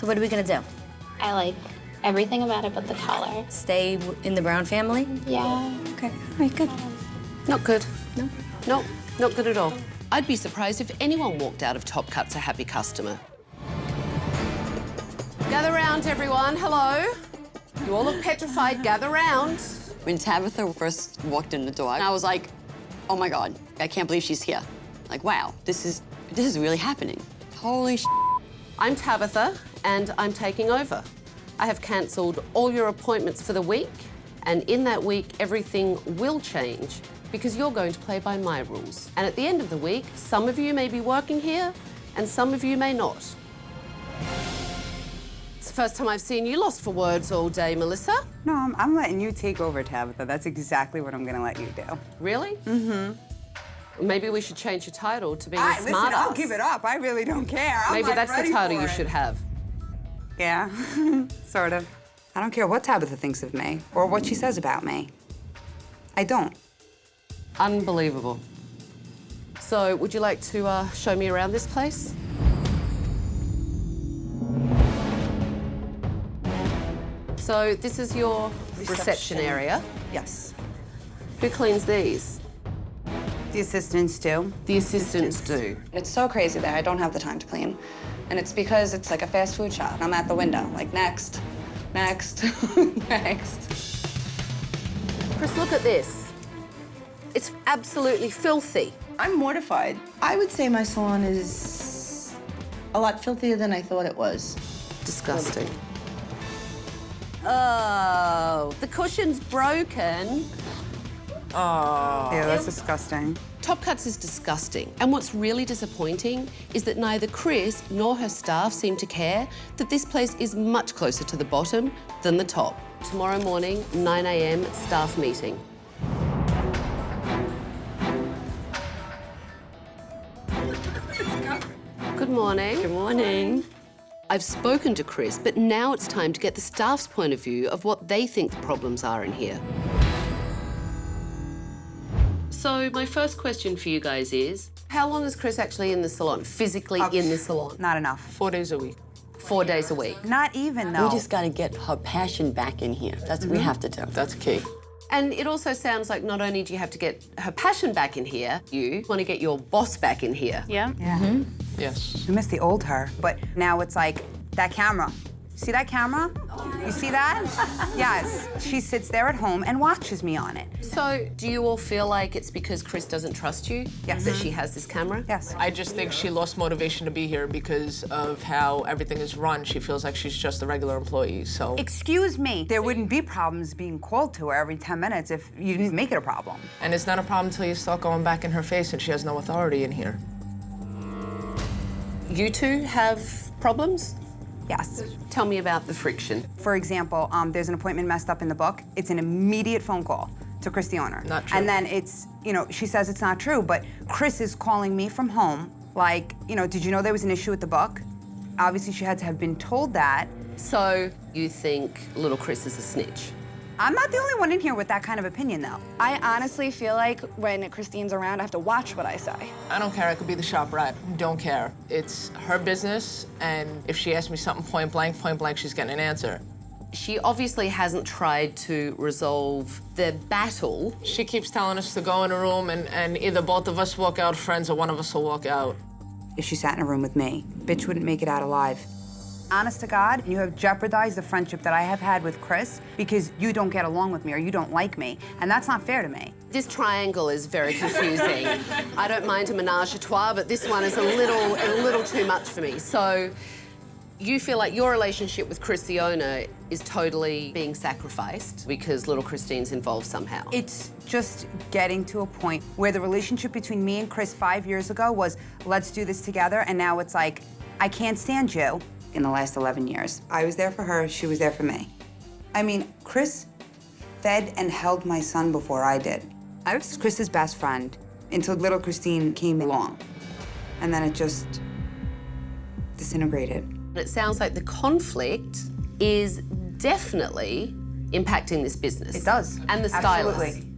So what are we gonna do? I like everything about it but the color. Stay in the Brown family? Yeah. Okay, all right, good. Not good. No? No, not good at all. I'd be surprised if anyone walked out of Top Cut's a happy customer. Gather round, everyone. Hello. You all look petrified. Gather round. When Tabatha first walked in the door, I was like, oh my God, I can't believe she's here. Like, wow, this is really happening. Holy sh**. I'm Tabatha, and I'm taking over. I have cancelled all your appointments for the week, and in that week, everything will change because you're going to play by my rules. And at the end of the week, some of you may be working here, and some of you may not. It's the first time I've seen you lost for words all day, Melissa. No, I'm letting you take over, Tabatha. That's exactly what I'm gonna let you do. Really? Mm-hmm. Maybe we should change your title to being a Listen, smart I'll ass. give it up. I really don't care. I'm Maybe like, that's the ready title for you it. should have. Yeah, sort of. I don't care what Tabatha thinks of me or what she says about me. I don't. Unbelievable. So, would you like to show me around this place? So, this is your reception area. Yes. Who cleans these? The assistants do. The assistants do. It's so crazy there. I don't have the time to clean. And it's because it's like a fast food shop. I'm at the window, like, next, next, next. Chris, look at this. It's absolutely filthy. I'm mortified. I would say my salon is a lot filthier than I thought it was. Disgusting. Oh, the cushion's broken. Yeah, that's disgusting. Top Cuts is disgusting. And what's really disappointing is that neither Chris nor her staff seem to care that this place is much closer to the bottom than the top. Tomorrow morning, 9 a.m., staff meeting. Good morning. Good morning. I've spoken to Chris, but now it's time to get the staff's point of view of what they think the problems are in here. So my first question for you guys is, how long is Chris actually in the salon, physically in the salon? Not enough. 4 days a week. 4 days a week. Not even, though. We just gotta get her passion back in here. That's what we have to do. That's key. And it also sounds like not only do you have to get her passion back in here, you want to get your boss back in here. Yeah. Yeah. Yes. I miss the old her, but now it's like that camera. See that camera? You see that? Yes. She sits there at home and watches me on it. So do you all feel like it's because Chris doesn't trust you? Yes. That she has this camera? Yes. I just think she lost motivation to be here because of how everything is run. She feels like she's just a regular employee, so. Excuse me. There wouldn't be problems being called to her every 10 minutes if you didn't make it a problem. And it's not a problem until you start going back in her face and she has no authority in here. You two have problems? Yes. Tell me about the friction. For example, there's an appointment messed up in the book. It's an immediate phone call to Chris, the owner. Not true. And then it's, you know, she says it's not true, but Chris is calling me from home, like, you know, did you know there was an issue with the book? Obviously, she had to have been told that. So you think little Chris is a snitch? I'm not the only one in here with that kind of opinion, though. I honestly feel like when Christine's around, I have to watch what I say. I don't care. I could be the shop rat. Don't care. It's her business, and if she asks me something point blank, she's getting an answer. She obviously hasn't tried to resolve the battle. She keeps telling us to go in a room and either both of us walk out friends or one of us will walk out. If she sat in a room with me, bitch wouldn't make it out alive. Honest to God, you have jeopardized the friendship that I have had with Chris because you don't get along with me or you don't like me, and that's not fair to me. This triangle is very confusing. I don't mind a menage a trois, but this one is a little too much for me. So you feel like your relationship with Chris, the owner, is totally being sacrificed because little Christine's involved somehow. It's just getting to a point where the relationship between me and Chris 5 years ago was, let's do this together, and now it's like, I can't stand you. In the last 11 years, I was there for her, she was there for me. I mean, Chris fed and held my son before I did. I was Chris's best friend until little Christine came along. And then it just disintegrated. It sounds like the conflict is definitely impacting this business. It does. And the stylists. Absolutely.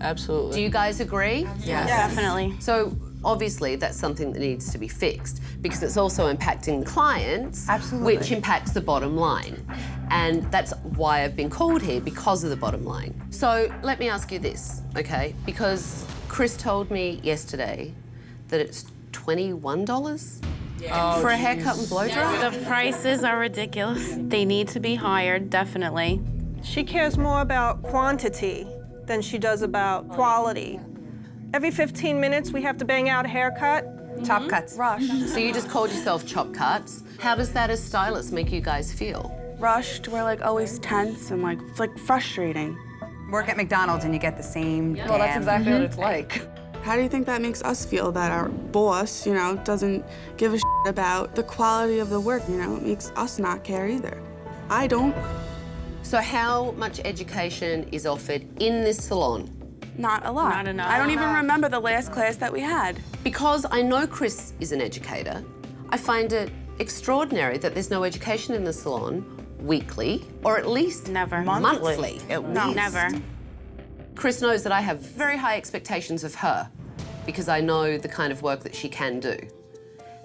Absolutely. Do you guys agree? Yeah. Definitely. So Obviously, that's something that needs to be fixed because it's also impacting clients, Absolutely. which impacts the bottom line. And that's why I've been called here, because of the bottom line. So let me ask you this, okay? Because Chris told me yesterday that it's $21 for a haircut and blow dry. The prices are ridiculous. They need to be higher, definitely. She cares more about quantity than she does about quality. Every 15 minutes, we have to bang out a haircut. Top cuts. Rush. So you just called yourself chop cuts. How does that as stylists make you guys feel? Rushed. We're like always tense and like it's like frustrating. Work at McDonald's and you get the same. Well, that's exactly what it's like. How do you think that makes us feel that our boss, you know, doesn't give a shit about the quality of the work, you know? It makes us not care either. I don't. So how much education is offered in this salon? Not a lot. Not enough. I don't even remember the last class that we had. Because I know Chris is an educator, I find it extraordinary that there's no education in the salon weekly, or at least Never. monthly. No, never. Chris knows that I have very high expectations of her because I know the kind of work that she can do.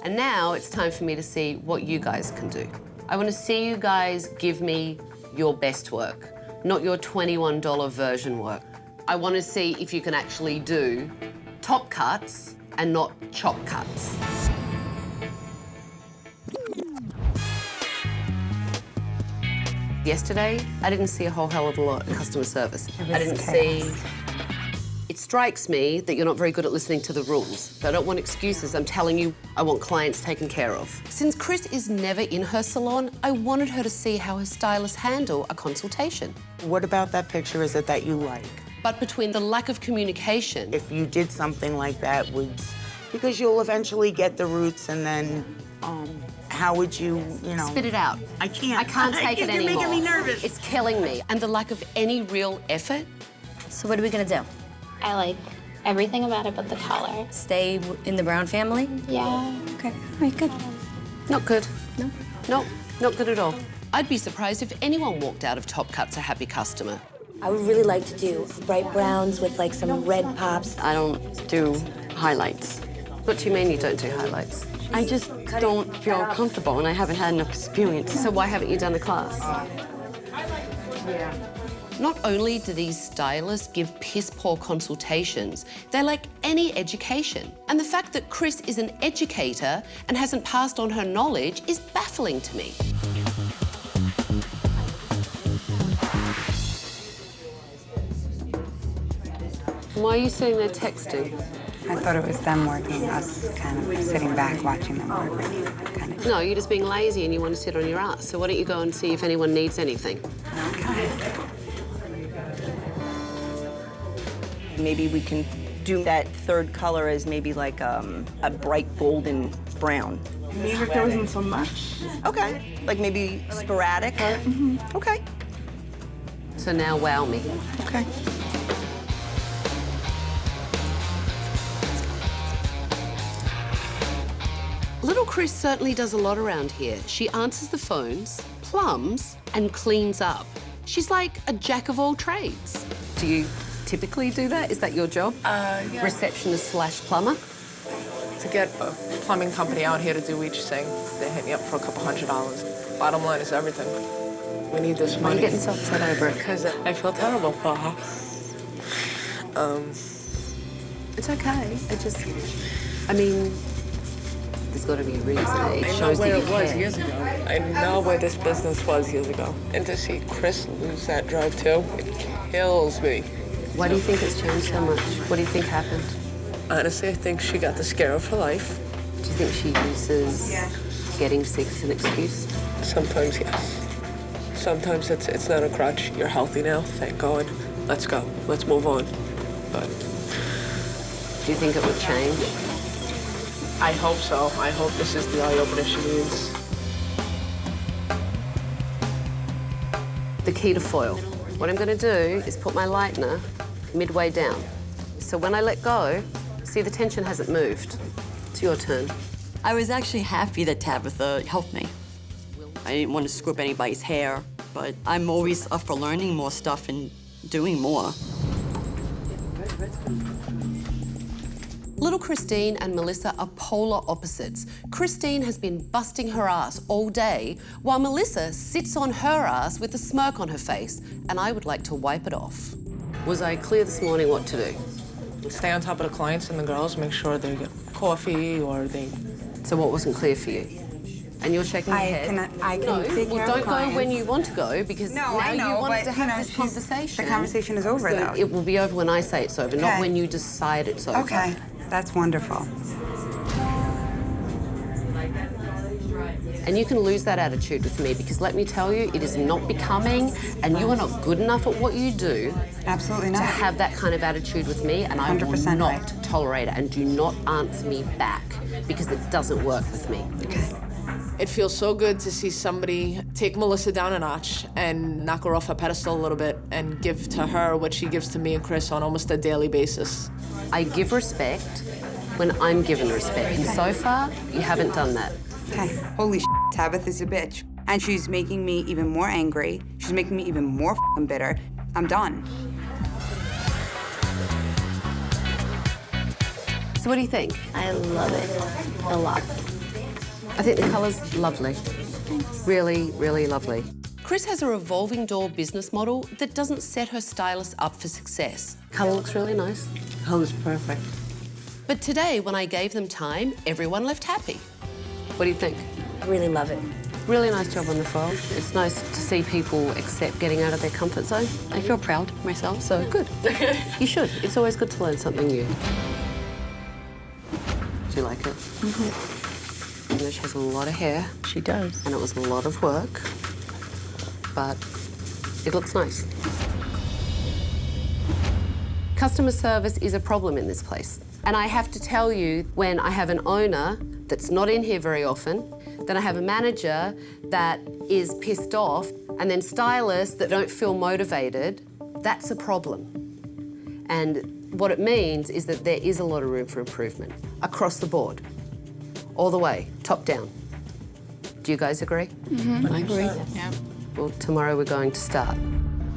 And now it's time for me to see what you guys can do. I want to see you guys give me your best work, not your $21 version work. I want to see if you can actually do top cuts and not chop cuts. Yesterday, I didn't see a whole hell of a lot of customer service. I didn't see... It strikes me that you're not very good at listening to the rules. I don't want excuses. I'm telling you, I want clients taken care of. Since Chris is never in her salon, I wanted her to see how her stylists handle a consultation. What about that picture is it that you like? But between the lack of communication... If you did something like that, because you'll eventually get the roots and then, how would you know? Spit it out. I can't. I can't take it anymore. You're making me nervous. It's killing me. And the lack of any real effort. So what are we gonna do? I like everything about it but the color. Stay in the Brown family? Yeah. Okay, all right, good. Not good. No? No, not good at all. I'd be surprised if anyone walked out of Top Cuts a happy customer. I would really like to do bright browns with like some red pops. I don't do highlights. What do you mean you don't do highlights? I just don't feel comfortable and I haven't had enough experience. So why haven't you done a class? Not only do these stylists give piss-poor consultations, they lack any education. And the fact that Chris is an educator and hasn't passed on her knowledge is baffling to me. Why are you sitting there texting? I thought it was them working, us kind of sitting back watching them work. Kind of. No, you're just being lazy and you want to sit on your ass. So why don't you go and see if anyone needs anything? Okay. Maybe we can do that third color as maybe like a bright golden brown. Maybe if there wasn't so much. Okay. Like maybe sporadic. Okay. So now wow me. Okay. Little Chris certainly does a lot around here. She answers the phones, plums, and cleans up. She's like a jack of all trades. Do you typically do that? Is that your job? Yeah. Receptionist / plumber? To get a plumbing company out here to do each thing, they hit me up for a couple $100. Bottom line is everything. We need this Why are money. you getting so upset over it? Because I feel terrible for her. It's okay. I mean, there's got to be a reason. It shows that you care. Years ago. I know where this business was years ago. And to see Chris lose that drive too, it kills me. Why do you think it's changed so much? What do you think happened? Honestly, I think she got the scare of her life. Do you think she uses getting sick as an excuse? Sometimes, yes. Sometimes it's not a crutch. You're healthy now, thank God. Let's go. Let's move on. But do you think it would change? I hope so. I hope this is the eye-opener she needs. The key to foil. What I'm going to do is put my lightener midway down. So when I let go, see the tension hasn't moved. It's your turn. I was actually happy that Tabatha helped me. I didn't want to screw up anybody's hair, but I'm always up for learning more stuff and doing more. Little Christine and Melissa are polar opposites. Christine has been busting her ass all day, while Melissa sits on her ass with a smirk on her face, and I would like to wipe it off. Was I clear this morning what to do? Stay on top of the clients and the girls, make sure they get coffee or they... So what wasn't clear for you? And you're shaking your head? I can no, take well, care don't of go clients. when you want to go, because now I know, you wanted to have this she's- conversation. The conversation is over, So though. it will be over when I say it's over, not Okay. when you decide it's over. Okay, that's wonderful. And you can lose that attitude with me, because let me tell you, it is not becoming, and you are not good enough at what you do. Absolutely To not. have that kind of attitude with me, and I will 100% not right. tolerate it. And do not answer me back, because it doesn't work with me. It feels so good to see somebody take Melissa down a notch and knock her off her pedestal a little bit and give to her what she gives to me and Chris on almost a daily basis. I give respect when I'm given respect, and so far, you haven't done that. Okay, holy shit, Tabatha's a bitch. And she's making me even more angry. She's making me even more f***ing bitter. I'm done. So what do you think? I love it a lot. I think the colour's lovely. Really, really lovely. Chris has a revolving door business model that doesn't set her stylist up for success. Colour looks really nice. Colour's perfect. But today, when I gave them time, everyone left happy. What do you think? I really love it. Really nice job on the file. It's nice to see people accept getting out of their comfort zone. I feel proud myself, so good. You should. It's always good to learn something new. Do you like it? Mm-hmm. You know, she has a lot of hair. She does. And it was a lot of work, but it looks nice. Customer service is a problem in this place. And I have to tell you, when I have an owner that's not in here very often, then I have a manager that is pissed off, and then stylists that don't feel motivated, that's a problem. And what it means is that there is a lot of room for improvement across the board, all the way, top down. Do you guys agree? I agree. Well, tomorrow we're going to start.